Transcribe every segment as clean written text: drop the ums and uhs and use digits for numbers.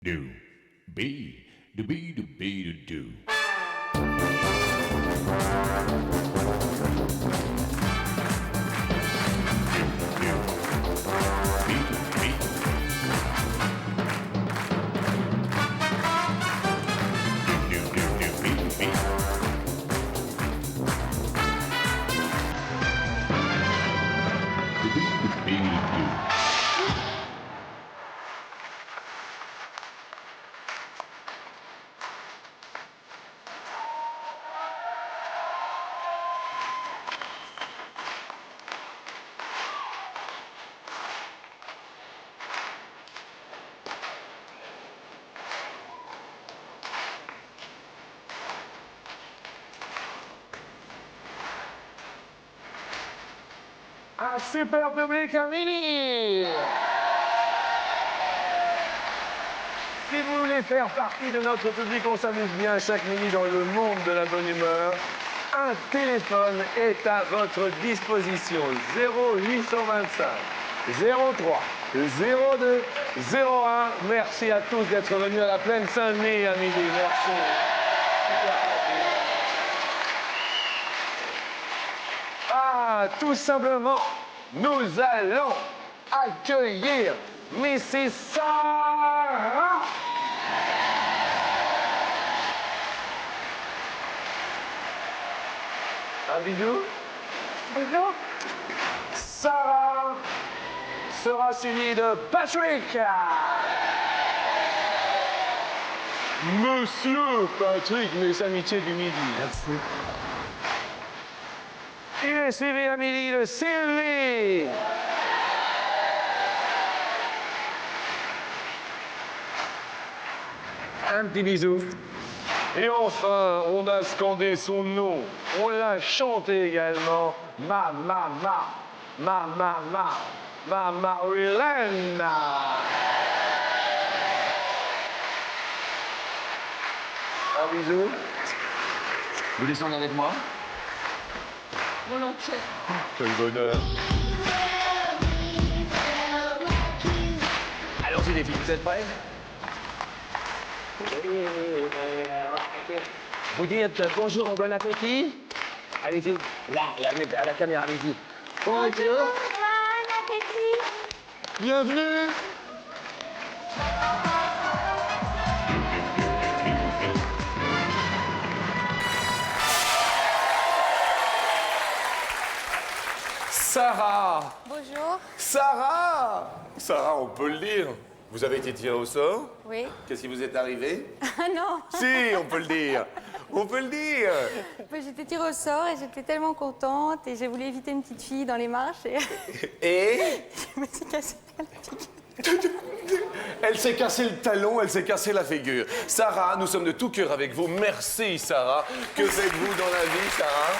Do, be, do, be, do, be, do, do. Un super public à Mini! Si vous voulez faire partie de notre public, on s'amuse bien chaque midi dans le monde de la bonne humeur. Un téléphone est à votre disposition. 0825 03 02 01. Merci à tous d'être venus à la Plaine Saint-Denis à midi. Merci. Ah, tout simplement, nous allons accueillir Mrs. Sarah. Un bisou. Bonjour. Sarah sera suivie de Patrick. Monsieur Patrick, mes amitiés du midi. Merci. Il est suivi à midi de Sylvie. Un petit bisou. Et enfin, on a scandé son nom. On l'a chanté également. Marilena. Un bisou. Vous descendez avec moi? Volontiers. Quel bonheur. Allons-y les filles, vous êtes prêts? Vous dites bonjour, bon appétit. Allez-y, là, à la caméra, allez-y. Bonjour. Bon appétit. Bienvenue. Sarah! Bonjour. Sarah! Sarah, on peut le dire. Vous avez été tirée au sort? Oui. Qu'est-ce qui vous est arrivé? Ah non. Si, on peut le dire. On peut le dire. J'étais tirée au sort et j'étais tellement contente et j'ai voulu éviter une petite fille dans les marches et Et je me suis cassée la figure. elle s'est cassé le talon, elle s'est cassé la figure. Sarah, nous sommes de tout cœur avec vous. Merci, Sarah. Que faites-vous dans la vie, Sarah?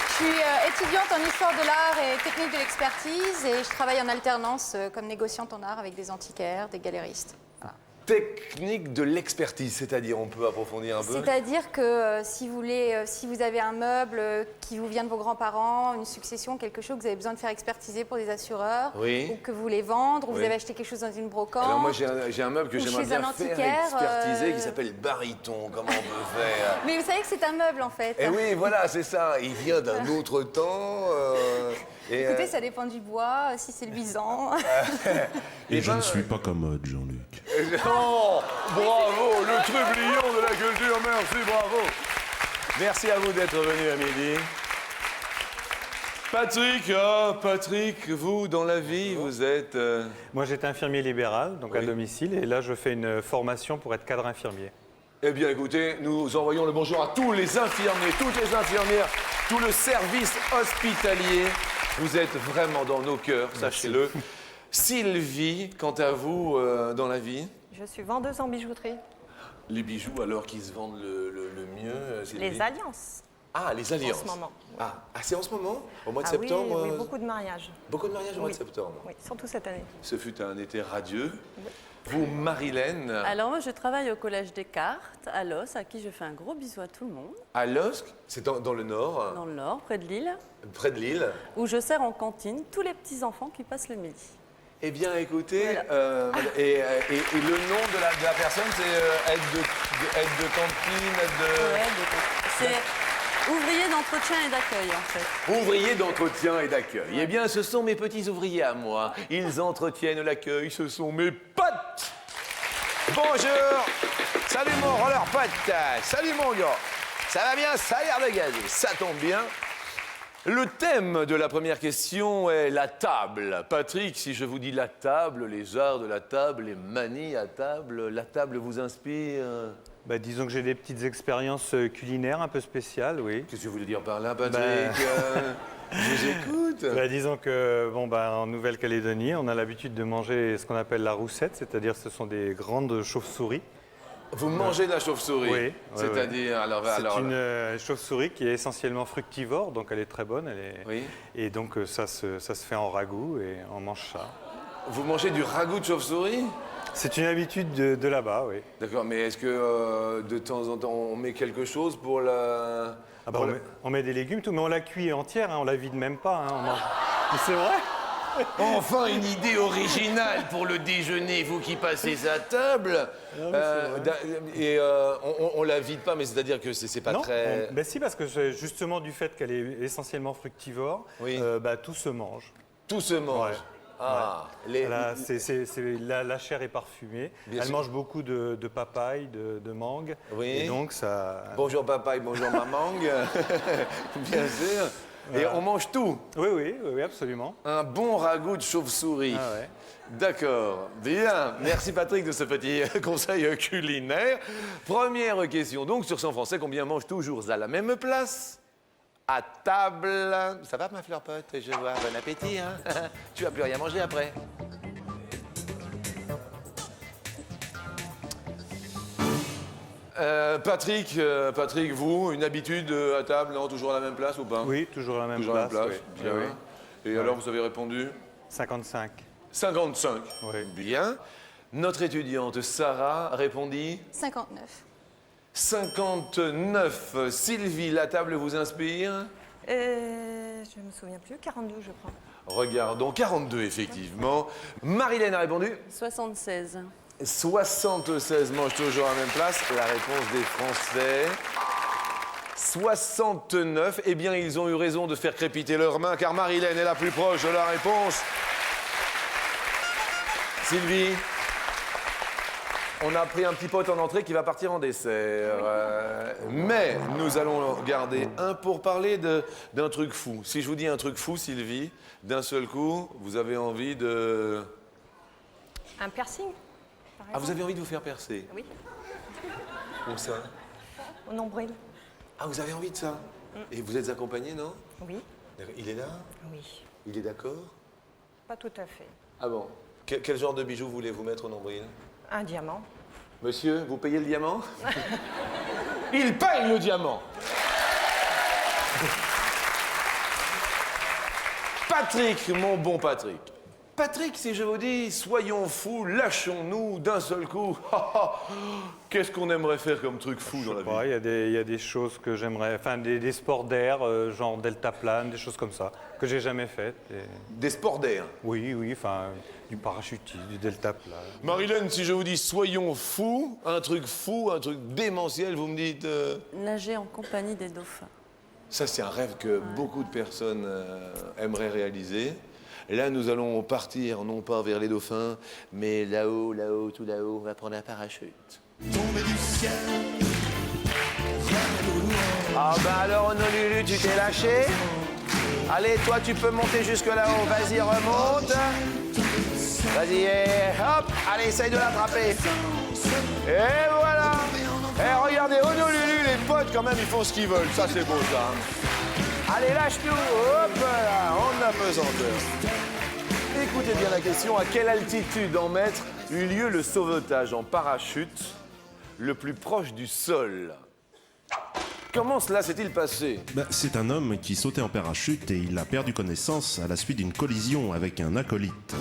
Je suis étudiante en histoire de l'art et technique de l'expertise et je travaille en alternance comme négociante en art avec des antiquaires, des galéristes. Voilà. Technique de l'expertise, c'est-à-dire, on peut approfondir un peu? C'est-à-dire que si vous avez un meuble qui vous vient de vos grands-parents, une succession, quelque chose que vous avez besoin de faire expertiser pour des assureurs, Oui. ou que vous voulez vendre, ou Oui. vous avez acheté quelque chose dans une brocante. Alors moi j'ai un meuble que Ou j'aimerais chez bien un faire antiquaire, expertiser qui s'appelle Baryton. Comment on peut faire? Mais vous savez que c'est un meuble en fait. Eh oui, voilà, c'est ça. Il vient d'un autre temps. Écoutez, ça dépend du bois, si c'est luisant. Et je ne suis pas commode, Jean-Luc. Oh, bravo, le trublion de la culture, merci, bravo. Merci à vous d'être venu à midi. Patrick, vous, dans la vie, vous êtes... Moi, j'étais infirmier libéral, donc à Oui. domicile, et là, je fais une formation pour être cadre infirmier. Eh bien, écoutez, nous envoyons le bonjour à tous les infirmiers, toutes les infirmières, tout le service hospitalier. Vous êtes vraiment dans nos cœurs, sachez-le. Sylvie, quant à vous, dans la vie? Je suis vendeuse en bijouterie. Les bijoux, alors, qui se vendent le mieux, Sylvie? Les alliances, Ah, les alliances. en ce moment. Ah, c'est en ce moment? Au mois de Ah septembre? oui, beaucoup de mariages. Beaucoup de mariages au mois de Oui. septembre. Oui, surtout cette année. Ce fut un été radieux. Vous, Marilène, Alors moi je travaille au Collège Descartes, à Los, à qui je fais un gros bisou à tout le monde, à Losc, c'est dans le nord, dans le nord, près de Lille, près de Lille. où je sers en cantine tous les petits enfants qui passent le midi. Eh bien, écoutez, Voilà. et le nom de la personne, c'est aide de cantine, Ouais, c'est ouvrier d'entretien et d'accueil, en fait. Ouvriers d'entretien et d'accueil. Eh bien, ce sont mes petits ouvriers à moi. Ils entretiennent l'accueil, ce sont mes potes. Bonjour. Salut mon roller pote. Salut mon gars. Ça va bien, ça a l'air de gazer. Ça tombe bien. Le thème de la première question est la table. Patrick, si je vous dis la table, les arts de la table, les manies à table, la table vous inspire? Bah, disons que j'ai des petites expériences culinaires un peu spéciales, oui. Qu'est-ce que vous voulez dire par là, Patrick? Je vous écoute. Bah, disons que en Nouvelle-Calédonie, on a l'habitude de manger ce qu'on appelle la roussette, c'est-à-dire ce sont des grandes chauves-souris. Vous mangez de la chauve-souris? Oui. C'est-à-dire, C'est une chauve-souris qui est essentiellement fructivore, donc elle est très bonne. Oui. Et donc ça se fait en ragoût et on mange ça. Vous mangez du ragoût de chauve-souris? C'est une habitude de là-bas, oui. D'accord, mais est-ce que de temps en temps on met quelque chose pour la... Ah bah, on met des légumes, tout, mais on la cuit entière, hein, on la vide même pas. Hein, on mange... Mais c'est vrai? Enfin, une idée originale pour le déjeuner, vous qui passez à table. On la vide pas, mais c'est-à-dire que c'est pas Non, très... ben si, parce que justement du fait qu'elle est essentiellement fructivore, Oui. tout se mange. Tout se mange. Ouais. Ah, La chair est parfumée. Bien Elle sûr. mange beaucoup de papaye, de mangue. Oui. Et donc ça... Bonjour papaye, bonjour maman. Bien sûr. Et on mange tout. Oui, absolument. Un bon ragoût de chauve-souris. Ah ouais. D'accord, bien. Merci Patrick de ce petit conseil culinaire. Première question, donc sur 100 Français, combien mangent toujours à la même place? À table. Ça va ma fleur pote? Je vois, bon appétit, hein? Tu vas plus rien manger après. Patrick, vous, une habitude à table, non, toujours à la même place ou pas? Oui, toujours à la même Toujours place. à la même place, oui. bien. Oui. Et alors, vous avez répondu? 55. 55. Oui. Bien. Notre étudiante Sarah répondit 59. 59. Sylvie, la table vous inspire? Je ne me souviens plus, 42 je crois. Regardons, 42 effectivement. Marilène a répondu 76. 76 mange toujours à la même place. La réponse des Français. 69. Eh bien, ils ont eu raison de faire crépiter leurs mains car Marilène est la plus proche de la réponse. Sylvie, on a pris un petit pot en entrée qui va partir en dessert. Mais nous allons garder un pour parler d'un truc fou. Si je vous dis un truc fou, Sylvie, d'un seul coup, vous avez envie de... Un piercing, par Ah, vous exemple. avez envie de vous faire percer? Oui, Où ça? au nombril. Ah, vous avez envie de ça? Et vous êtes accompagné, non? Oui, D'accord. Il est là? oui, Il est d'accord? pas tout à fait. Ah bon? Quel genre de bijoux voulez-vous mettre au nombril? Un diamant. Monsieur, vous payez le diamant? Il paye le diamant! Patrick, mon bon Patrick. Patrick, si je vous dis, soyons fous, lâchons-nous d'un seul coup. Qu'est-ce qu'on aimerait faire comme truc fou dans la vie? Il y a des choses que j'aimerais, enfin des sports d'air, genre deltaplane, des choses comme ça, que j'ai jamais faites. Des sports d'air. Oui, enfin du parachutisme, du deltaplane. Marilène, si je vous dis soyons fous, un truc démentiel, vous me dites... Nager en compagnie des dauphins. Ça, c'est un rêve que beaucoup de personnes aimeraient réaliser. Et là, nous allons partir, non pas vers les dauphins, mais là-haut, tout là-haut, on va prendre un parachute. Ah ben alors, Honolulu, tu t'es lâché? Allez, toi, tu peux monter jusque là-haut. Vas-y, remonte. Vas-y, et hop. Allez, essaye de l'attraper. Et voilà. Et regardez, Honolulu, les potes, quand même, ils font ce qu'ils veulent. Ça, c'est beau, ça. Allez, lâche tout. Hop là, en apesanteur. Écoutez bien la question. À quelle altitude en mètres eut lieu le sauvetage en parachute le plus proche du sol? Comment cela s'est-il passé? C'est un homme qui sautait en parachute et il a perdu connaissance à la suite d'une collision avec un acolyte.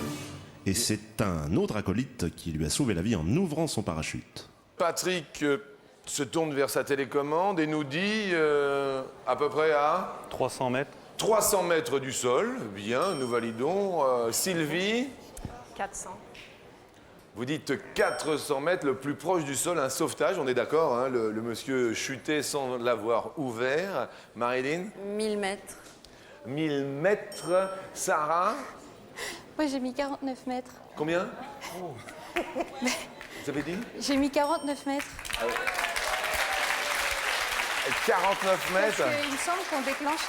Et c'est un autre acolyte qui lui a sauvé la vie en ouvrant son parachute. Patrick se tourne vers sa télécommande et nous dit à peu près à 300 mètres. 300 mètres du sol. Bien, nous validons. Sylvie, 400. Vous dites 400 mètres, le plus proche du sol, un sauvetage, on est d'accord, hein, le monsieur chutait sans l'avoir ouvert. Marilyn? 1000 mètres. 1000 mètres. Sarah? Moi, j'ai mis 49 mètres. Combien? Vous avez dit? J'ai mis 49 mètres. 49 Parce mètres? qu'il me semble qu'on déclenche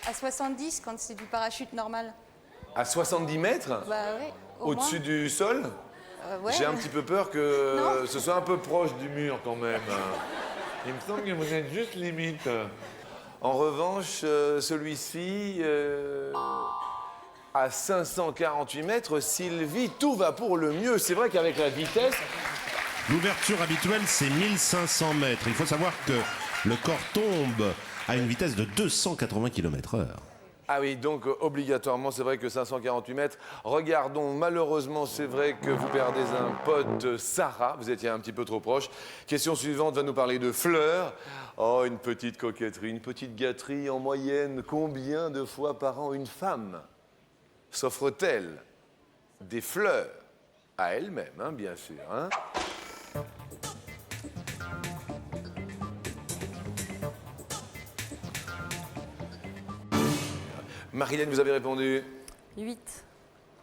à 70 quand c'est du parachute normal. À 70 mètres? Bah oui. Au-dessus du sol? Ouais. J'ai un petit peu peur que Non. ce soit un peu proche du mur quand même. Il me semble que vous êtes juste limite. En revanche, celui-ci, à 548 mètres, Sylvie, tout va pour le mieux. C'est vrai qu'avec la vitesse, L'ouverture habituelle, c'est 1500 mètres. Il faut savoir que le corps tombe à une vitesse de 280 km/h. ah oui, donc obligatoirement, c'est vrai que 548 mètres. Regardons, malheureusement, c'est vrai que vous perdez un pote, Sarah. Vous étiez un petit peu trop proche. Question suivante va nous parler de fleurs. Oh, une petite coquetterie, une petite gâterie. En moyenne, combien de fois par an une femme s'offre-t-elle des fleurs à elle-même, hein, bien sûr, hein? Marilyn, vous avez répondu 8.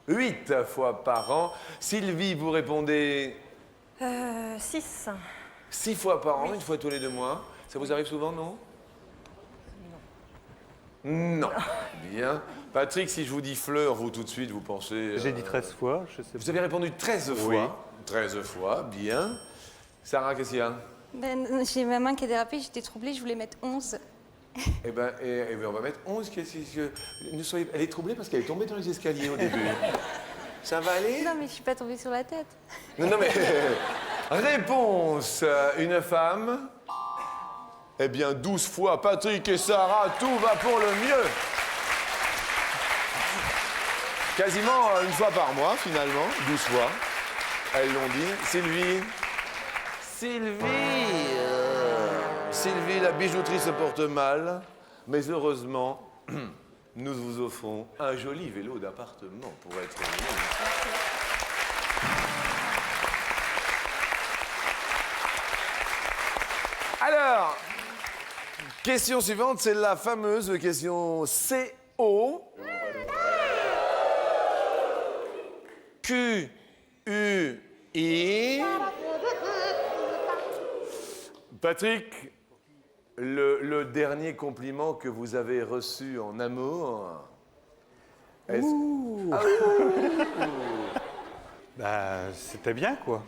8 fois par an. Sylvie, vous répondez 6. 6 fois par an, une fois tous les 2 mois. Ça vous arrive souvent, non? Non. Bien. Patrick, si je vous dis fleurs, vous tout de suite, vous pensez... J'ai dit 13 fois, je sais Vous avez répondu 13 fois. Oui. 13 fois, bien. Sarah, qu'est-ce qu'il y a? Ben, j'ai ma main qui a dérapé, j'étais troublée, je voulais mettre 11. Eh ben, on va mettre 11. Ne soyez... Elle est troublée parce qu'elle est tombée dans les escaliers au début. Ça va aller? Non, mais je suis pas tombée sur la tête. Non, non, mais... Réponse, une femme. Eh bien, 12 fois, Patrick et Sarah, tout va pour le mieux. Quasiment une fois par mois, finalement, 12 fois. Elles l'ont dit. Sylvie. Sylvie, la bijouterie se porte mal, mais heureusement, nous vous offrons un joli vélo d'appartement pour être mieux. Alors, question suivante, c'est la fameuse question CO. Q-U-I. Patrick, le dernier compliment que vous avez reçu en amour. Bah, c'était bien, quoi.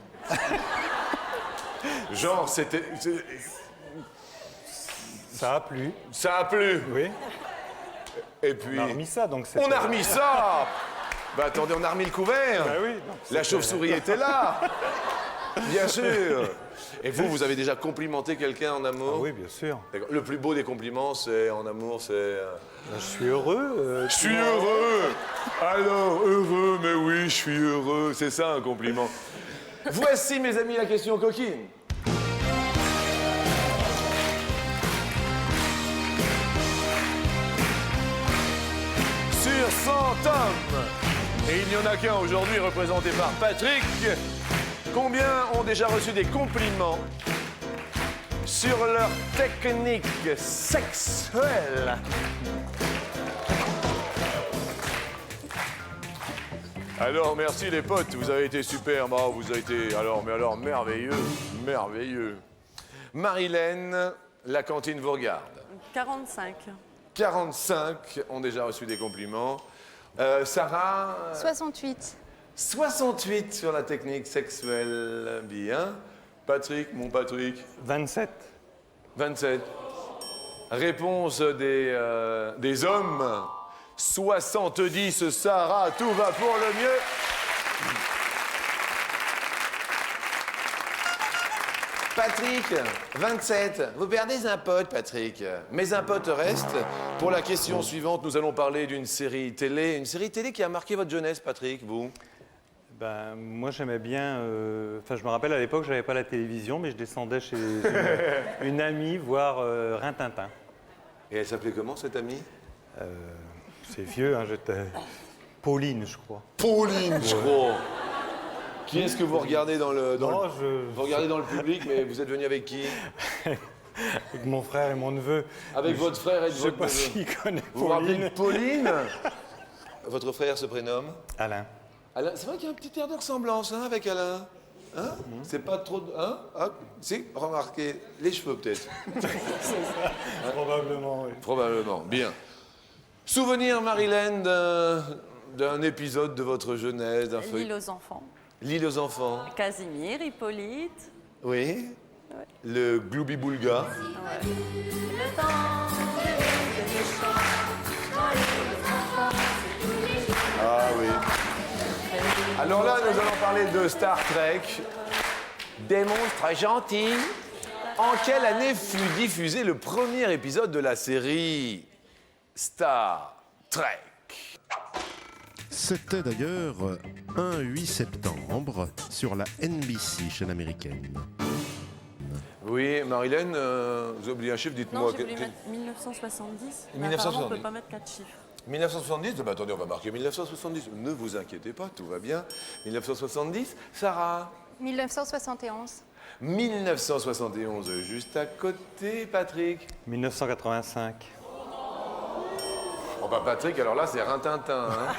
Genre, c'était. Ça a plu. Ça a plu. Oui. Et puis. On a remis ça, donc c'est. On a remis ça. Bah attendez, on a remis le couvert. Bah oui. non, La c'était- chauve-souris était là. Bien sûr. Et vous, vous avez déjà complimenté quelqu'un en amour? Ah oui, bien sûr. D'accord. Le plus beau des compliments, c'est en amour, c'est. Je suis heureux. Je suis heureux. Alors, heureux, mais oui, je suis heureux. C'est ça un compliment. Voici, mes amis, la question coquine. Sur 100 hommes, et il n'y en a qu'un aujourd'hui représenté par Patrick, combien ont déjà reçu des compliments sur leur technique sexuelle? Alors, merci les potes, vous avez été super, vous avez été, alors merveilleux, merveilleux. Marilyn, la cantine vous regarde. 45. 45 ont déjà reçu des compliments. Sarah, 68. 68 sur la technique sexuelle, bien. Patrick, mon Patrick, 27. 27. Réponse des hommes. 70, Sarah, tout va pour le mieux. Patrick, 27. Vous perdez un pote, Patrick. Mais un pote reste. Pour la question suivante, nous allons parler d'une série télé. Une série télé qui a marqué votre jeunesse, Patrick, vous? Ben, moi, j'aimais bien. Enfin, je me rappelle à l'époque, je n'avais pas la télévision, mais je descendais chez une amie voir Rintintin. Et elle s'appelait comment, cette amie? C'est vieux, hein, j'étais Pauline, je crois. Pauline, je crois. Qui est-ce que vous regardez dans le... Non, Vous regardez dans le public, mais vous êtes venu avec qui? Avec mon frère et mon neveu. Avec votre frère et Je sais votre pas neveu. s'il connaît Vous vous rappelez Pauline. de Pauline? Votre frère se prénomme Alain. Alain. C'est vrai qu'il y a un petit air de ressemblance hein, avec Alain. Hein? C'est pas trop... Hein? Ah, si, remarquez. Les cheveux, peut-être. Probablement, oui. Probablement. Bien. Souvenir, Marilyn, d'un épisode de votre jeunesse, d'un feuille. L'île aux enfants. L'île aux enfants. Casimir, Hippolyte. Oui. Le Gloubi-Boulga. Le temps de méchants, dans l'île aux enfants, c'est tous les jours. Ah oui. Alors là, nous allons parler de Star Trek. Des monstres gentils. En quelle année fut diffusé le premier épisode de la série Star Trek? C'était d'ailleurs un 8 septembre sur la NBC, chaîne américaine. Oui, Marilyn, vous avez oublié un chiffre, dites-moi. Non, j'ai voulu mettre 1970. Mais 1970. apparemment, on ne peut pas mettre 4 chiffres. 1970, bah attendez, on va marquer 1970. Ne vous inquiétez pas, tout va bien. 1970, Sarah. 1971. 1971, juste à côté, Patrick. 1985. Oh bah Patrick, alors là, c'est rintintin. Hein.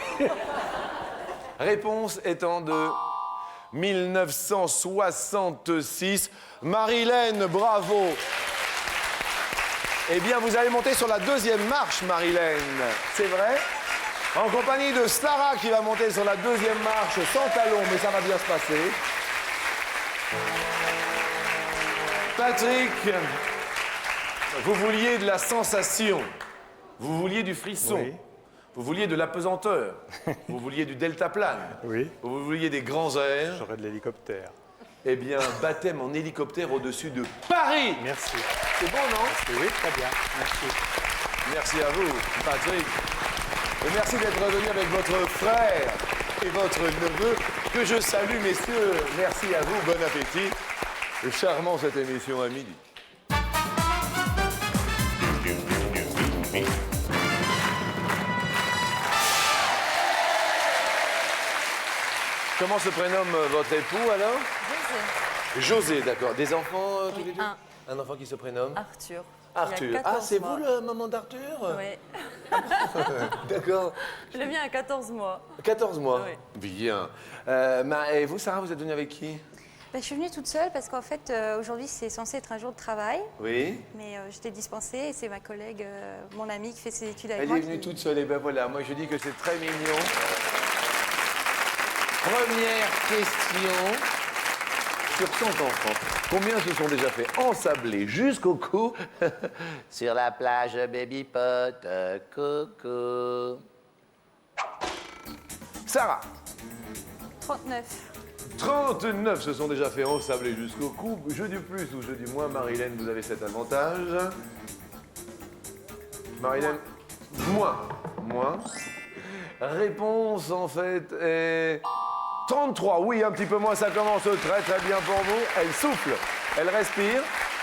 Réponse étant de 1966. Marilyn, bravo. Eh bien, vous allez monter sur la deuxième marche, Marilyn. C'est vrai? En compagnie de Slara qui va monter sur la deuxième marche sans talons, mais ça va bien se passer. Patrick, vous vouliez de la sensation. Vous vouliez du frisson. Oui. Vous vouliez de l'apesanteur. Vous vouliez du deltaplane. Oui. Vous vouliez des grands airs. J'aurais de l'hélicoptère. Eh bien, baptême en hélicoptère au-dessus de Paris. Merci. C'est bon, non? Oui, très bien. Merci. Merci à vous, Patrick. Et merci d'être revenu avec votre frère et votre neveu, que je salue, messieurs. Merci à vous, bon appétit. Et charmant cette émission à midi. Comment se prénomme votre époux, alors? José, d'accord. Des enfants, tous les deux? Un enfant qui se prénomme? Arthur. Arthur. Il a 14 Ah, c'est mois. vous le maman d'Arthur? Oui. D'accord. Le mien a 14 mois. 14 mois? Oui. Bien. Et vous, Sarah, vous êtes venue avec qui? Ben, je suis venue toute seule parce qu'en fait, aujourd'hui, c'est censé être un jour de travail. Oui. Mais j'étais dispensée et c'est ma collègue, mon amie, qui fait ses études avec Elle moi. est venue toute seule, et ben voilà, moi je dis que c'est très mignon. Première question sur 100 enfants. Combien se sont déjà fait ensabler jusqu'au cou sur la plage Baby Pot, coco? Sarah, 39. 39 se sont déjà fait ensabler jusqu'au cou. Je dis plus ou je dis moins, Marilyn, vous avez cet avantage. Marilyn, moins. Moins. Réponse, en fait, est 33. Oui, un petit peu moins, ça commence très très bien pour vous. Elle souffle, elle respire,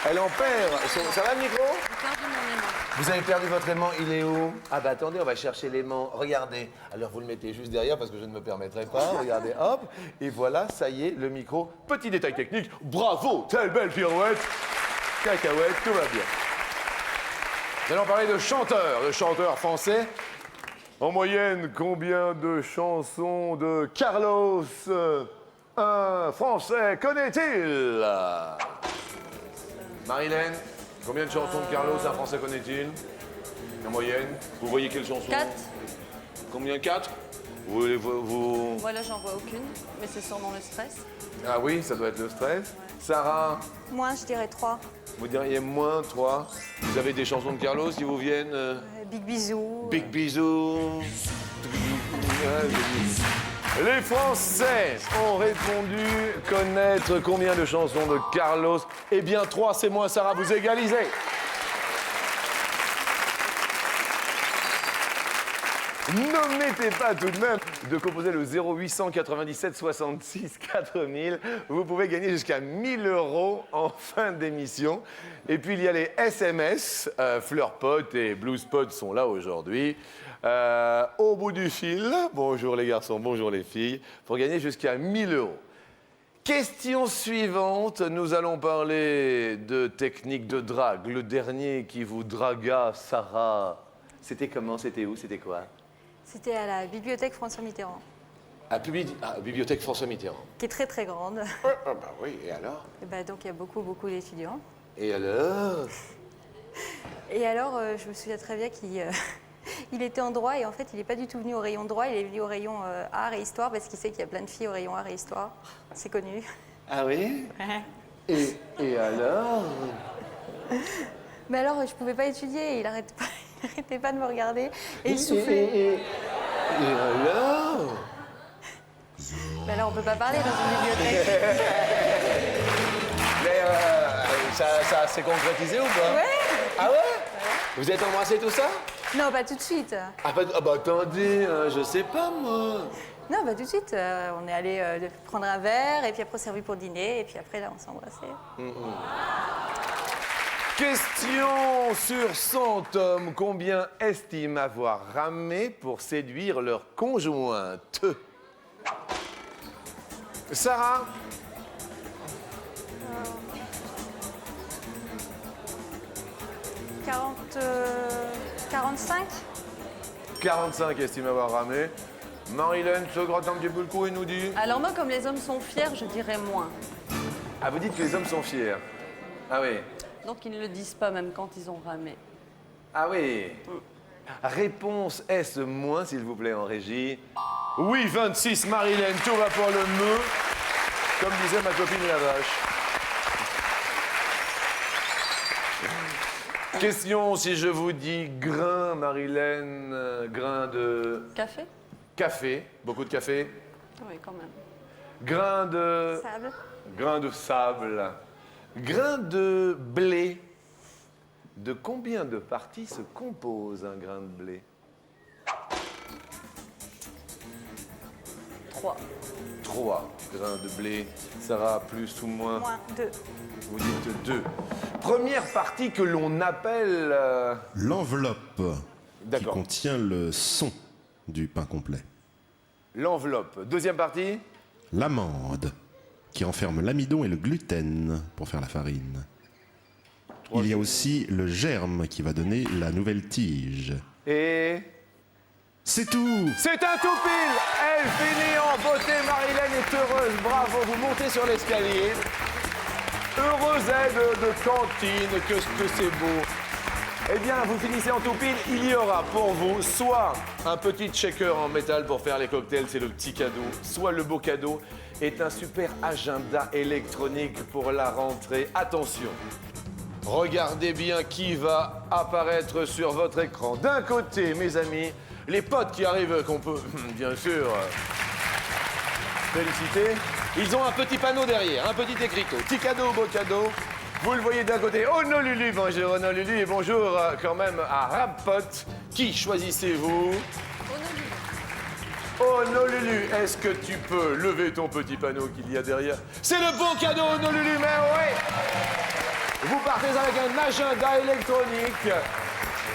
elle en perd. Ça va le micro? J'ai perdu mon aimant. Vous avez perdu votre aimant, il est où? Ah bah attendez, on va chercher l'aimant. Regardez. Alors vous le mettez juste derrière parce que je ne me permettrai pas. Regardez, hop. Et voilà, ça y est, le micro. Petit détail technique. Bravo, telle belle pirouette. Cacahuète, tout va bien. Nous allons parler de chanteurs français. En moyenne, combien de chansons de Carlos un Français connaît-il? Marilyn, combien de chansons de Carlos un Français connaît-il? En moyenne, vous voyez quelle chanson? 4. Combien? 4? vous... Moi, là, j'en vois aucune, mais c'est sûrement le stress. Ah oui, ça doit être le stress. Sarah, Moi, je dirais 3. vous diriez moins 3. Vous avez des chansons de Carlos qui vous viennent? Big bisous. Big bisous. Les Français ont répondu connaître combien de chansons de Carlos? Eh bien 3, c'est moins. Sarah, vous égalisez. N'omettez pas tout de même de composer le 0897 66 4000. Vous pouvez gagner jusqu'à 1000 € en fin d'émission. Et puis il y a les SMS. Fleurpot et Bluespot sont là aujourd'hui. Au bout du fil, bonjour les garçons, bonjour les filles, pour gagner jusqu'à 1000 €. Question suivante, nous allons parler de technique de drague. Le dernier qui vous dragua, Sarah, c'était comment, c'était où, c'était quoi? C'était à la bibliothèque François Mitterrand, À Bibliothèque François Mitterrand. qui est très très grande. Ah bah oui, et alors? Et bah, donc il y a beaucoup d'étudiants. Et alors? Et alors, je me souviens très bien qu'il il était en droit et en fait, il n'est pas du tout venu au rayon droit, il est venu au rayon art et histoire parce qu'il sait qu'il y a plein de filles au rayon art et histoire. C'est connu. Ah oui? Et alors? Mais alors, je pouvais pas étudier, il arrêtait pas de me regarder et il soufflait. Et alors? Mais alors, on peut pas parler dans une bibliothèque. Mais ça s'est concrétisé ou pas? Ouais. Ah ouais? Vous êtes embrassés tout ça? Non, pas tout de suite. Ah bah attendez, je sais pas moi. Non, bah tout de suite. On est allé prendre un verre et puis après on s'est revus pour dîner et puis après là on s'est embrassés. Question sur 100 hommes. Combien estiment avoir ramé pour séduire leur conjointe? Sarah? 45. 45 estiment avoir ramé. Marilyn se gratte un petit peu le cou et nous dit... Alors moi, comme les hommes sont fiers, je dirais moins. Ah, vous dites que les hommes sont fiers. Ah oui. Donc ils ne le disent pas même quand ils ont ramé. Ah oui. Réponse S moins, s'il vous plaît, en régie. Oui, 26, Marilyn, tout va pour le me. Comme disait ma copine la vache. Question, si je vous dis grain, Marilyn, grain de... Café? Café, beaucoup de café. Oui, quand même. Grain de... Sable. Grain de sable. Grain de blé. De combien de parties se compose un grain de blé? 3. 3 grains de blé. Sarah, plus ou moins? Moins 2. Vous dites 2. Première partie que l'on appelle... L'enveloppe qui D'accord. contient le son du pain complet. L'enveloppe. Deuxième partie? L'amande qui renferme l'amidon et le gluten pour faire la farine. Il y a aussi le germe qui va donner la nouvelle tige. Et... C'est tout! C'est un tout pile! Elle finit en beauté, Marilyn est heureuse, bravo, vous montez sur l'escalier. Heureuse aide de cantine, que c'est beau. Eh bien, vous finissez en tout pile, il y aura pour vous soit un petit shaker en métal pour faire les cocktails, c'est le petit cadeau, soit le beau cadeau est un super agenda électronique pour la rentrée. Attention, regardez bien qui va apparaître sur votre écran. D'un côté, mes amis, les potes qui arrivent, qu'on peut bien sûr féliciter. Ils ont un petit panneau derrière, un petit écriteau. Petit cadeau, beau cadeau. Vous le voyez d'un côté. Ono Lulu, bonjour Ono Lulu et bonjour quand même à Rapot. Qui choisissez-vous? Ono Lulu, est-ce que tu peux lever ton petit panneau qu'il y a derrière? C'est le beau cadeau Ono Lulu, mais oui! Vous partez avec un agenda électronique.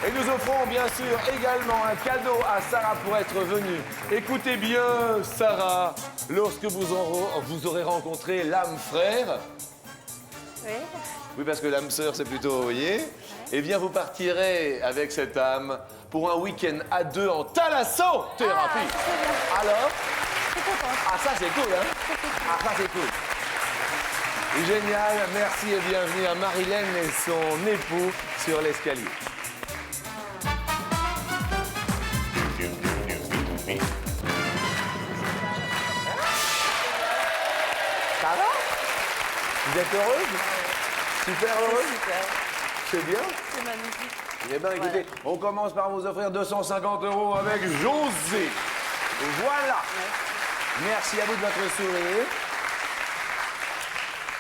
Et nous offrons bien sûr également un cadeau à Sarah pour être venue. Écoutez bien, Sarah, lorsque vous aurez rencontré l'âme frère, Oui. oui parce que l'âme sœur c'est plutôt, vous voyez, eh bien vous partirez avec cette âme pour un week-end à 2 en thalassothérapie. Ah, c'est bien. Alors? Je suis contente. Ah ça c'est cool, hein? Ah ça c'est cool. Génial, merci et bienvenue à Marilyn et son époux sur l'escalier. Ça va? Vous êtes heureuse? Super heureuse? Super. C'est bien? C'est magnifique. Eh bien, écoutez, on commence par vous offrir 250 € avec José. Voilà. Merci à vous de votre sourire.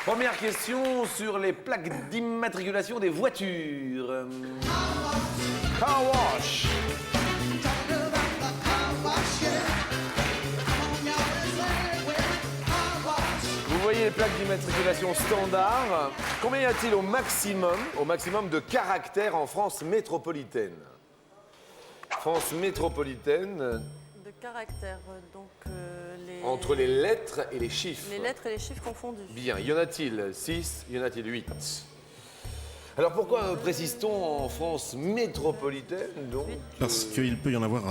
Première question sur les plaques d'immatriculation des voitures. Car wash. les plaques d'immatriculation standard. Combien y a-t-il au maximum de caractères en France métropolitaine? France métropolitaine, De caractère, donc les... entre les lettres et les chiffres. Les lettres et les chiffres confondus. Bien, y en a-t-il 6, y en a-t-il 8? Alors pourquoi précise-t-on en France métropolitaine donc Parce qu'il peut y en avoir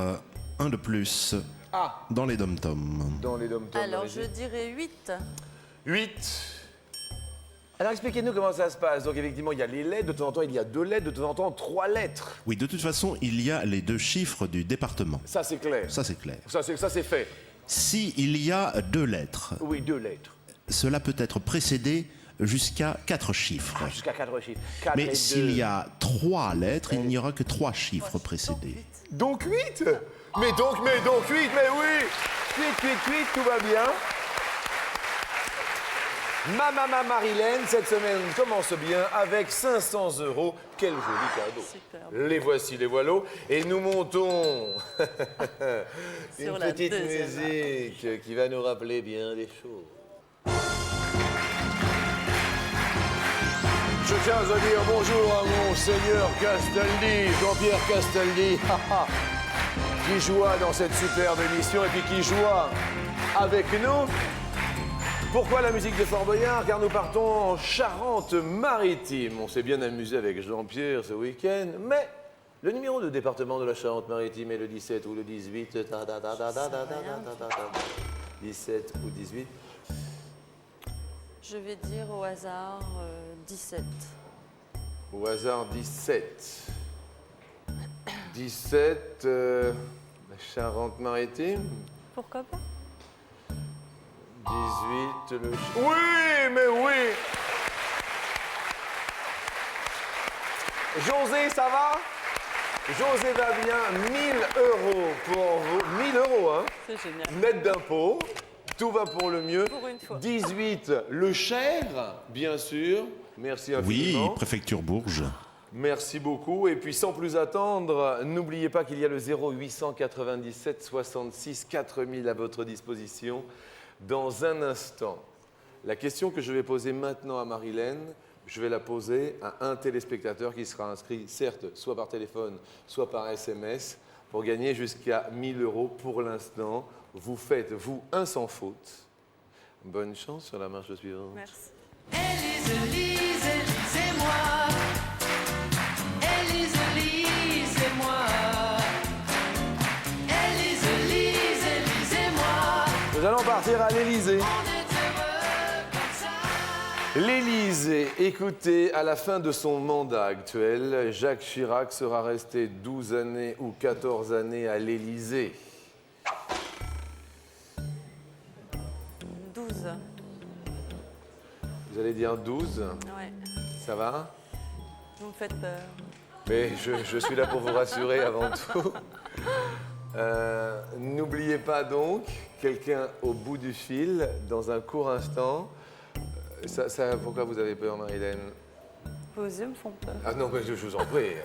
un de plus dans les dom-toms. Dans les dom-toms. Alors, je dirais 8. 8. Alors expliquez-nous comment ça se passe. Donc effectivement, il y a les lettres, de temps en temps il y a 2 lettres, de temps en temps 3 lettres. Oui, de toute façon, il y a les 2 chiffres du département. Ça c'est clair. Ça, c'est clair. Ça c'est fait. Si il y a 2 lettres, Oui, 2 lettres. cela peut être précédé jusqu'à 4 chiffres. Jusqu'à 4 chiffres. 4 et Mais 2. s'il y a 3 lettres, il n'y aura que 3 chiffres précédés. Donc 8. Mais donc 8, mais oui. 8, tout va bien. Ma maman Marilène, cette semaine commence bien avec 500 €. Quel joli cadeau. Superbe. Les voici, les voilà. Et nous montons une Sur la petite deuxième musique qui va nous rappeler bien des choses. Je tiens à dire bonjour à mon seigneur Castaldi, Jean-Pierre Castaldi, qui joua dans cette superbe émission et puis qui joua avec nous. Pourquoi la musique de Fort Boyard? Car nous partons en Charente-Maritime. On s'est bien amusé avec Jean-Pierre ce week-end, mais le numéro de département de la Charente-Maritime est le 17 ou le 18. 17 ou 18. Je vais dire au hasard 17. Au hasard 17. 17, la Charente-Maritime. Pourquoi pas? 18, le... Oui, mais oui! José, ça va? José va bien, 1000 € pour vous. 1000 €, hein? C'est génial. Net d'impôt, tout va pour le mieux. Pour une fois. 18, le Cher, bien sûr. Merci infiniment. Oui, préfecture Bourges. Merci beaucoup. Et puis, sans plus attendre, n'oubliez pas qu'il y a le 0897 66 4000 à votre disposition. Dans un instant, la question que je vais poser maintenant à Marilène, je vais la poser à un téléspectateur qui sera inscrit, certes, soit par téléphone, soit par SMS, pour gagner jusqu'à 1000 € pour l'instant. Vous faites, vous, un sans faute. Bonne chance sur la marche suivante. Merci. Élise, c'est moi. Élise, c'est moi. Élise, c'est moi. Nous allons partir à l'Élysée. L'Élysée, écoutez, à la fin de son mandat actuel, Jacques Chirac sera resté 12 années ou 14 années à l'Élysée. 12. Vous allez dire 12, Ouais. ça va? Vous me faites peur. Mais je suis là pour vous rassurer avant tout. N'oubliez pas donc, quelqu'un au bout du fil, dans un court instant. Pourquoi vous avez peur, Marilène? Vos yeux me font peur. Ah non, mais je vous en prie.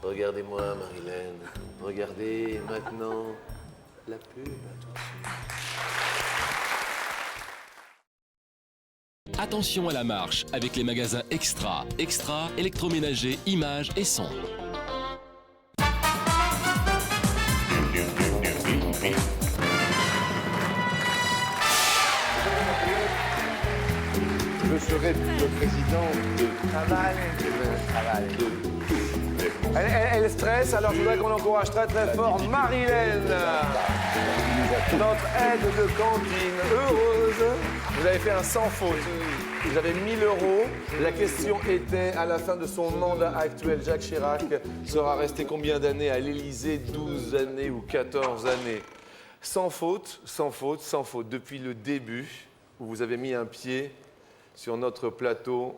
Regardez-moi, Marilène. Regardez maintenant la pub. À tout de suite. Attention à la marche avec les magasins Extra. Extra, électroménager, images et son. Je serai le président de travail. Elle stresse, alors je voudrais qu'on encourage très très fort Marilène, notre aide de cantine heureuse. Vous avez fait un sans faute. Vous avez 1000 €. La question était, à la fin de son mandat actuel, Jacques Chirac sera resté combien d'années à l'Élysée? 12 années ou 14 années? Sans faute, sans faute, sans faute. Depuis le début, où vous avez mis un pied sur notre plateau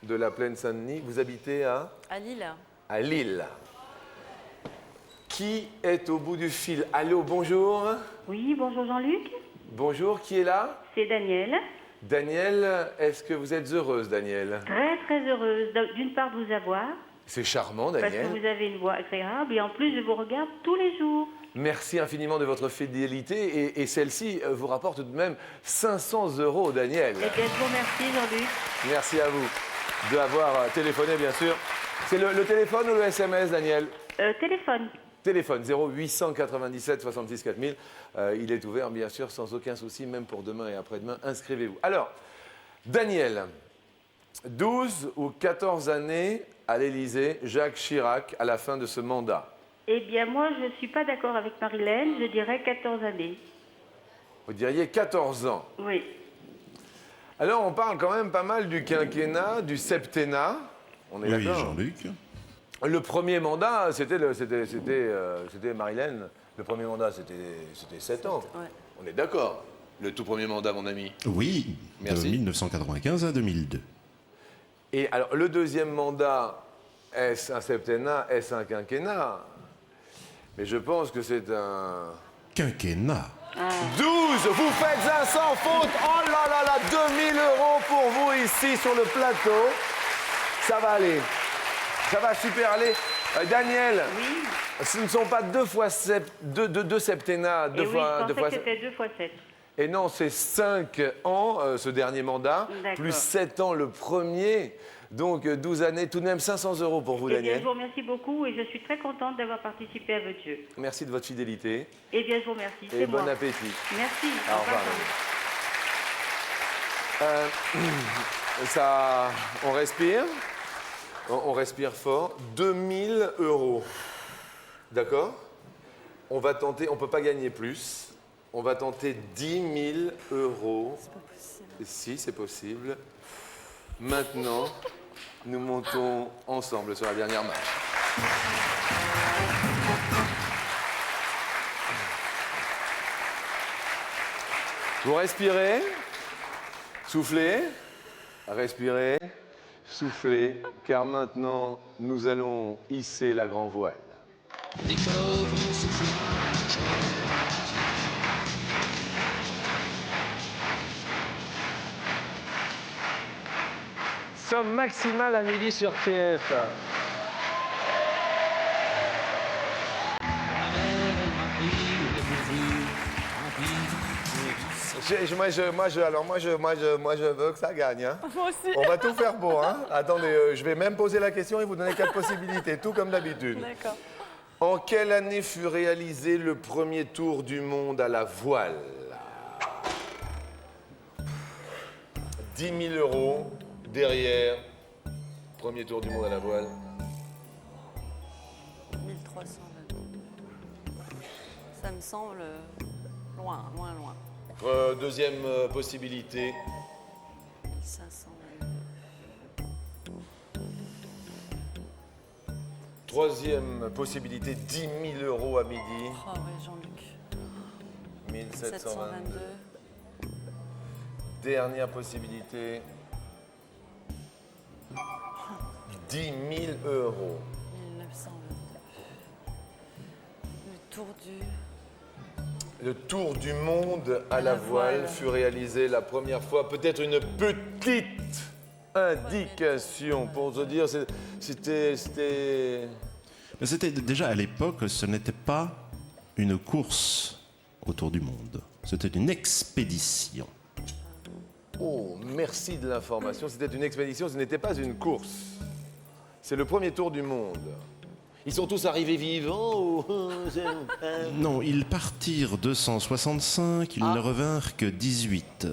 de la Plaine Saint-Denis. Vous habitez à Lille. À Lille. Qui est au bout du fil? Allô, bonjour. Oui, bonjour Jean-Luc. Bonjour, qui est là? C'est Daniel. Daniel, est-ce que vous êtes heureuse, Daniel? Très très heureuse d'une part de vous avoir. C'est charmant, Parce Daniel. que vous avez une voix agréable et en plus je vous regarde tous les jours. Merci infiniment de votre fidélité et celle-ci vous rapporte tout de même 500 €, Daniel. Eh bien, je vous remercie, Jean-Luc. Merci à vous d'avoir téléphoné, bien sûr. C'est le téléphone ou le SMS, Daniel? Téléphone. Téléphone 0897 66 4000. Il est ouvert, bien sûr, sans aucun souci, même pour demain et après-demain. Inscrivez-vous. Alors, Daniel, 12 ou 14 années à l'Élysée, Jacques Chirac, à la fin de ce mandat. Eh bien, moi, je ne suis pas d'accord avec Marilène. Je dirais 14 années. Vous diriez 14 ans. Oui. Alors, on parle quand même pas mal du quinquennat, du septennat. On est Oui, d'accord? Jean-Luc. Le premier mandat, c'était Marilène. Le premier mandat, c'était 7 ans. Ouais. On est d'accord. Le tout premier mandat, mon ami. Oui, Merci. de 1995 à 2002. Et alors, le deuxième mandat, est-ce un septennat, est-ce un quinquennat? Mais je pense que c'est un... Quinquennat. 12, vous faites un sans faute. Oh là là là, 2000 € pour vous ici sur le plateau. Ça va aller. Ça va super aller. Daniel, Oui. ce ne sont pas deux septennats, Et oui, je pensais que c'était 2 fois 7. Et non, c'est 5 ans, ce dernier mandat, D'accord. plus 7 ans le premier. Donc 12 années, tout de même 500 € pour vous, Eh bien, Daniel. je vous remercie beaucoup et je suis très contente d'avoir participé à votre jeu. Merci de votre fidélité Eh bien, je vous remercie. et C'est bon moi. appétit. Merci. Au revoir. On respire. On respire fort. 2000 €. D'accord? On va tenter, on ne peut pas gagner plus. On va tenter 10 000 €. C'est pas possible. Si, c'est possible. Maintenant, nous montons ensemble sur la dernière marche. Vous respirez, soufflez, respirez, soufflez, car maintenant, nous allons hisser la grand voile. Somme maximale à midi sur TF1. Moi, je veux que ça gagne. Hein. Moi aussi. On va tout faire pour. Hein. Attendez, je vais même poser la question et vous donner 4 possibilités, tout comme d'habitude. D'accord. En quelle année fut réalisé le premier tour du monde à la voile? 10 000 € derrière. Premier tour du monde à la voile. 1322. Ça me semble loin, loin, loin. Deuxième possibilité. 1522. Troisième possibilité, 10 000 € à midi. Oh oui, Jean-Luc. 1722. 722. Dernière possibilité. 10 000 €. 1922. Le tour du... Le tour du monde à la voile fut réalisé la première fois. Peut-être une petite indication pour te dire, c'était... Mais c'était déjà à l'époque, ce n'était pas une course autour du monde. C'était une expédition. Oh, merci de l'information. C'était une expédition, ce n'était pas une course. C'est le premier tour du monde. Ils sont tous arrivés vivants ou... Non, ils partirent 265, ils ne revinrent que 18.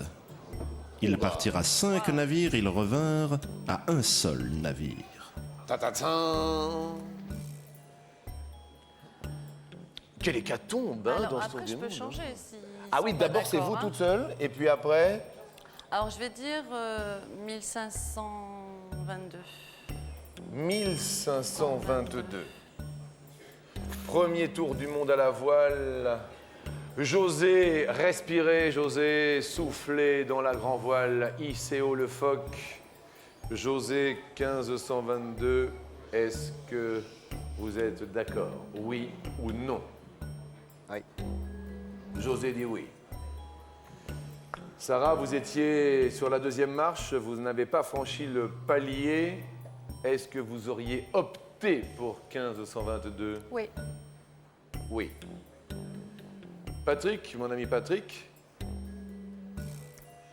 Ils partirent à 5 navires, ils revinrent à un seul navire. Ta-ta-tan. Quelle hécatombe, hein, Alors, dans ce après, tour je du peux monde. changer si. Ah oui, d'abord c'est vous toute seule, et puis après... Alors, je vais dire 1522. 1522. Premier tour du monde à la voile. José, respirez, José, soufflez dans la grand voile, hissez haut le phoque. José, 1522, est-ce que vous êtes d'accord? Oui ou non? Oui. José dit oui. Sarah, vous étiez sur la deuxième marche, vous n'avez pas franchi le palier. Est-ce que vous auriez opté pour 1522? Oui. Oui. Patrick, mon ami Patrick,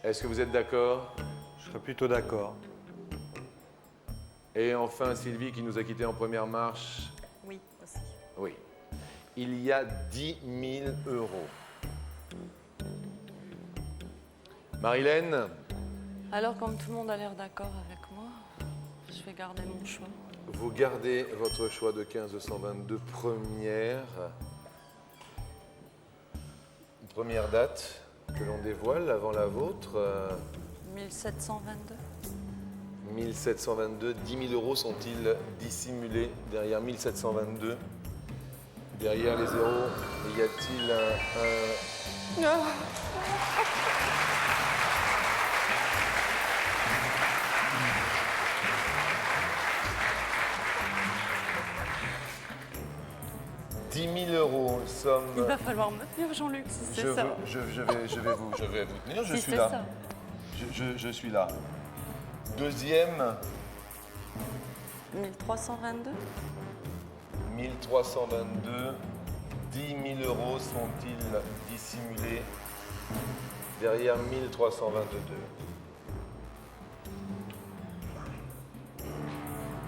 est-ce que vous êtes d'accord? Je serais plutôt d'accord. Et enfin, Sylvie, qui nous a quittés en première marche. Oui, aussi. Oui. Il y a 10 000 euros. Marilène, Alors, comme tout le monde a l'air d'accord avec moi, je vais garder mon choix. vous gardez votre choix de 1522 première date que l'on dévoile avant la vôtre. 1722. 1722, 10 000 euros sont-ils dissimulés derrière 1722? Derrière les zéros, y a-t-il un... $10 000, somme... Il va falloir me tenir, Jean-Luc, si c'est ça. Je vais vous tenir, je Si suis c'est là. ça. Je suis là. Deuxième, 1322. 1322. 10 000 euros sont-ils dissimulés derrière 1322?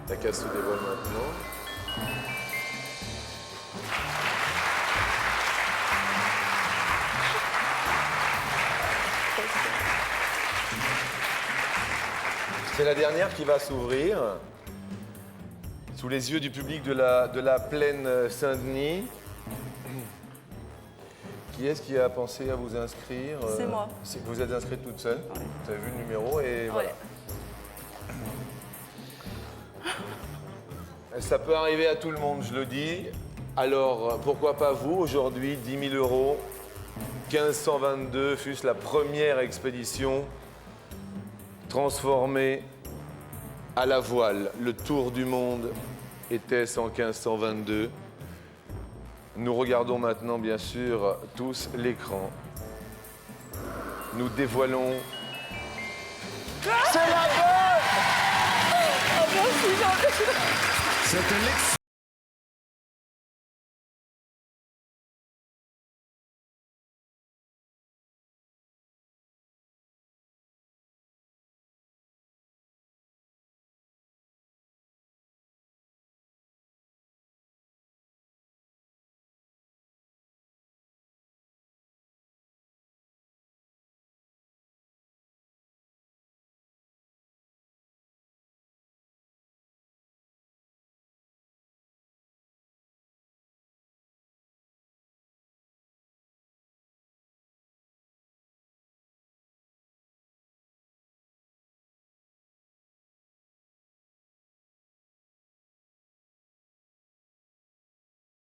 La casse se dévoile maintenant. C'est la dernière qui va s'ouvrir sous les yeux du public de la plaine Saint-Denis. Qui est-ce qui a pensé à vous inscrire? C'est moi. Vous êtes inscrite toute seule? Vous avez vu le numéro et voilà. Ça peut arriver à tout le monde, je le dis. Alors, pourquoi pas vous, aujourd'hui, 10 000 euros, 1522, fût-ce la première expédition transformée à la voile. Le tour du monde était-ce en 1522? Nous regardons maintenant, bien sûr, tous l'écran. Nous dévoilons... C'est la bonne! C'est un